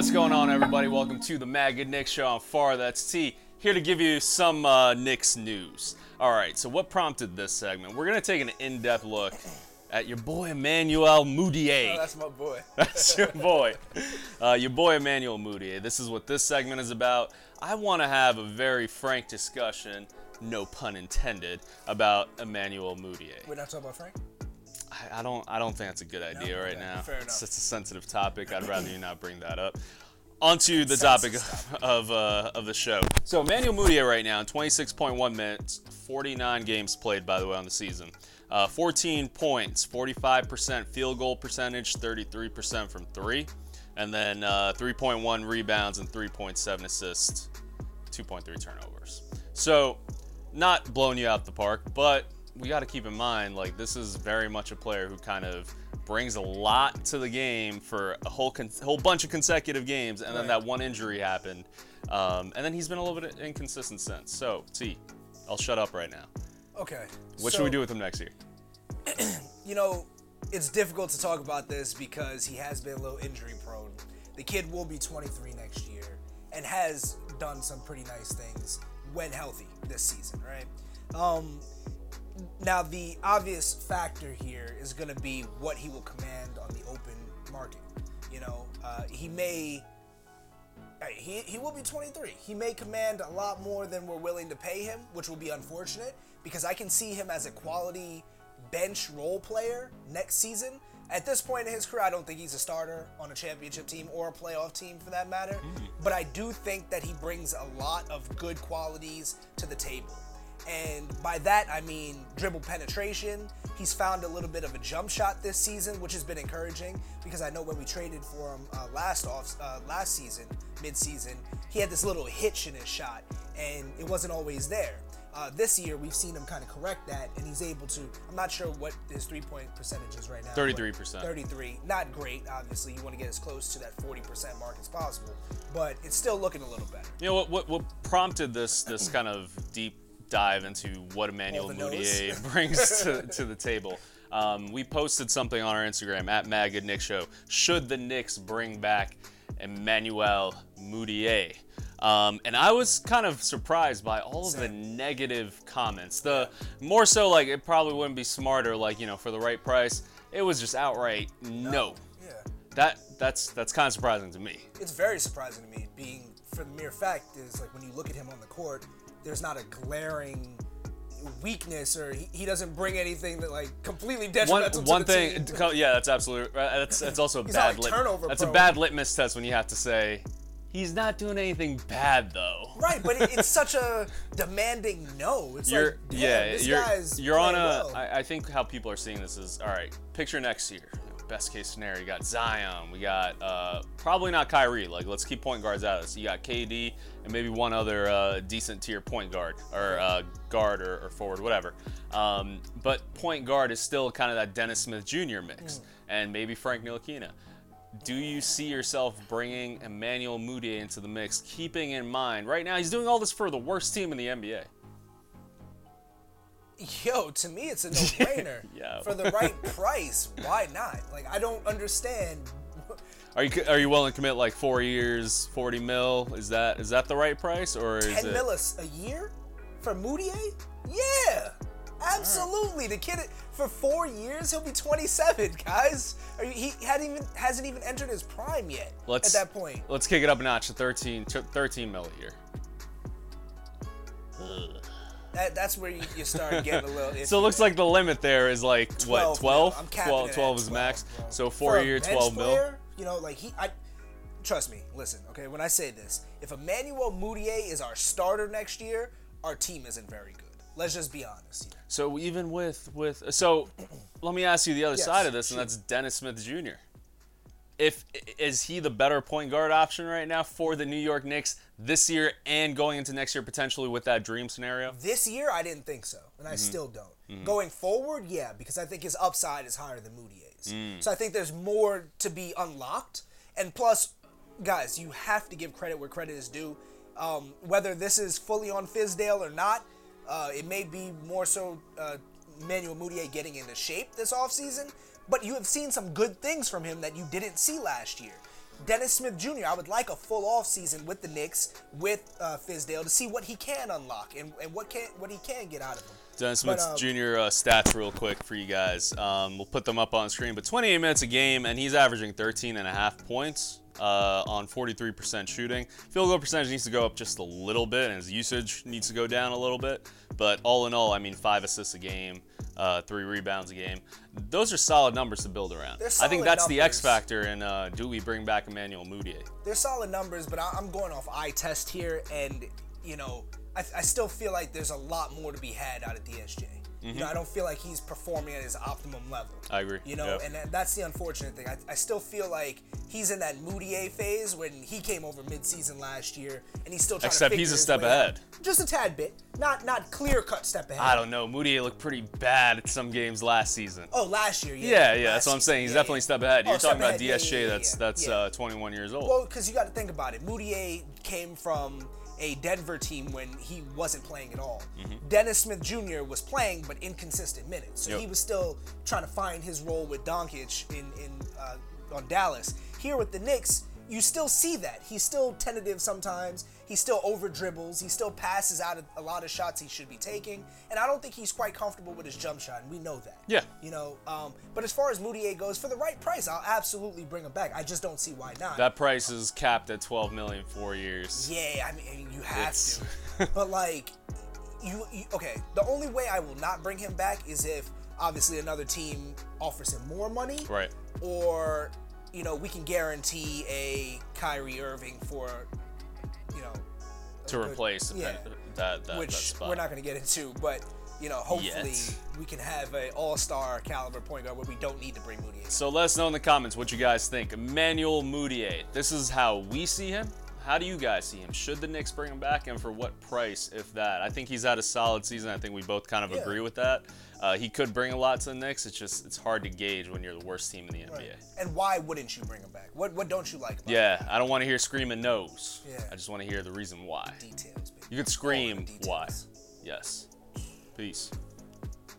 What's going on, everybody? Welcome to the MadGood Knicks show. I'm Far, that's T, here to give you some Knicks news. All right, so what prompted this segment? We're going to take an in-depth look at your boy Emmanuel Mudiay. Oh, that's my boy. That's your boy. Your boy Emmanuel Mudiay. This is what this segment is about. I want to have a very frank discussion, no pun intended, about Emmanuel Mudiay. We're not talking about Frank? I don't think that's a good idea right now. Fair enough. It's a sensitive topic. I'd rather you not bring that up. Onto the topic of the show. So Emmanuel Mudiay right now, 26.1 minutes, 49 games played, by the way, on the season. 14 points, 45% field goal percentage, 33% from three, and then 3.1 rebounds and 3.7 assists, 2.3 turnovers. So not blowing you out the park, but we got to keep in mind, like, this is very much a player who kind of brings a lot to the game for a whole bunch of consecutive games, and then that one injury happened, and then he's been a little bit inconsistent since. So, T, I'll shut up right now. Okay. What should we do with him next year? You know, it's difficult to talk about this because he has been a little injury prone. The kid will be 23 next year and has done some pretty nice things when healthy this season, right? Now, the obvious factor here is going to be what he will command on the open market. You know, he will be 23. He may command a lot more than we're willing to pay him, which will be unfortunate because I can see him as a quality bench role player next season. At this point in his career, I don't think he's a starter on a championship team or a playoff team for that matter. But I do think that he brings a lot of good qualities to the table. And by that, I mean dribble penetration. He's found a little bit of a jump shot this season, which has been encouraging because I know when we traded for him last season, mid-season, he had this little hitch in his shot, and it wasn't always there. This year, we've seen him kind of correct that, and he's able to. I'm not sure what his three-point percentage is right now. 33%. 33. Not great, obviously. You want to get as close to that 40% mark as possible, but it's still looking a little better. You know, what prompted this kind of deep dive into what Emmanuel Mudiay brings to the table. We posted something on our Instagram at MadGood Knicks Show. Should the Knicks bring back Emmanuel Mudiay? And I was kind of surprised by all of the negative comments. The more so, like, it probably wouldn't be smarter, like, you know, for the right price. It was just outright no. Yeah. That's kind of surprising to me. It's very surprising to me, being for the mere fact is, like, when you look at him on the court, there's not a glaring weakness, or he doesn't bring anything that, like, completely detrimental to the team. Yeah, that's absolutely right. That's also a bad That's a bad litmus test when you have to say he's not doing anything bad though. Right, but it's such a demanding no. It's you're on a. well. I think how people are seeing this is, all right, picture next year. Best case scenario, you got Zion, we got probably not Kyrie. Like, let's keep point guards out of this. You got KD and maybe one other decent tier point guard or guard or forward, whatever. But point guard is still kind of that Dennis Smith Jr. mix, and maybe Frank Ntilikina. Do you see yourself bringing Emmanuel Mudiay into the mix, keeping in mind right now he's doing all this for the worst team in the NBA? Yo, to me, it's a no-brainer. For the right price, why not? Like, I don't understand. Are you willing to commit like 4 years, 40 mil? Is that the right price, or is 10 mil a year for Mudiay? Yeah, absolutely. The kid, for 4 years, he'll be 27, guys. He hasn't even entered his prime yet. At that point, let's kick it up a notch to 13 mil a year. That's where you start getting a little iffy. So it looks like the limit there is like 12, what, 12? I'm capping 12 is max. Bro. So 4 year, 12 mil. You know, like trust me, listen, okay, when I say this, if Emmanuel Mudiay is our starter next year, our team isn't very good. Let's just be honest. You know? So even with let me ask you the other side of this, and that's Dennis Smith Jr. Is he the better point guard option right now for the New York Knicks this year and going into next year potentially with that dream scenario? This year, I didn't think so, and I still don't. Going forward, yeah, because I think his upside is higher than Mudiay's. So I think there's more to be unlocked. And plus, guys, you have to give credit where credit is due. Whether this is fully on Fizdale or not, it may be more so Emmanuel Mudiay getting into shape this offseason. But you have seen some good things from him that you didn't see last year. Dennis Smith Jr., I would like a full off season with the Knicks, with Fizdale, to see what he can unlock and what he can get out of him. Dennis Smith Jr. Stats real quick for you guys. We'll put them up on screen. But 28 minutes a game, and he's averaging 13.5 points on 43% shooting. Field goal percentage needs to go up just a little bit, and his usage needs to go down a little bit. But all in all, I mean, 5 assists a game, 3 rebounds a game. Those are solid numbers to build around. I think that's the X factor in do we bring back Emmanuel Mudiay? They're solid numbers, but I'm going off eye test here, and, I still feel like there's a lot more to be had out of DSJ. I don't feel like he's performing at his optimum level. I agree. And that's the unfortunate thing. I still feel like he's in that Mudiay phase when he came over midseason last year, and he's still trying to figure he's a his step way ahead. out. Just a tad bit. Not clear-cut step ahead. I don't know. Mudiay looked pretty bad at some games last season. Oh, last year, yeah. That's what I'm saying. He's definitely a step ahead. You're talking about DSJ that's 21 years old. Well, because you got to think about it. Mudiay came from a Denver team when he wasn't playing at all. Dennis Smith Jr. was playing, but inconsistent minutes. So he was still trying to find his role with Doncic on Dallas. Here with the Knicks, you still see that. He's still tentative sometimes. He still over dribbles. He still passes out a lot of shots he should be taking. And I don't think he's quite comfortable with his jump shot, and we know that. Yeah. But as far as Mudiay goes, for the right price, I'll absolutely bring him back. I just don't see why not. That price is capped at $12 million 4 years. Yeah, I mean, you have to. But okay, the only way I will not bring him back is if obviously another team offers him more money. Right. Or, we can guarantee a Kyrie Irving for, to replace that which spot. We're not going to get into, but hopefully we can have an all-star caliber point guard where we don't need to bring Mudiay. So let us know in the comments what you guys think. Emmanuel Mudiay, this is how we see him. How do you guys see him? Should the Knicks bring him back, and for what price, if that? I think he's had a solid season. I think we both kind of agree with that. He could bring a lot to the Knicks. It's hard to gauge when you're the worst team in the NBA. Right. And why wouldn't you bring him back? What don't you like about him? I don't want to hear screaming no's. Yeah. I just want to hear the reason why. Details, baby. You could scream why. Yes. Peace.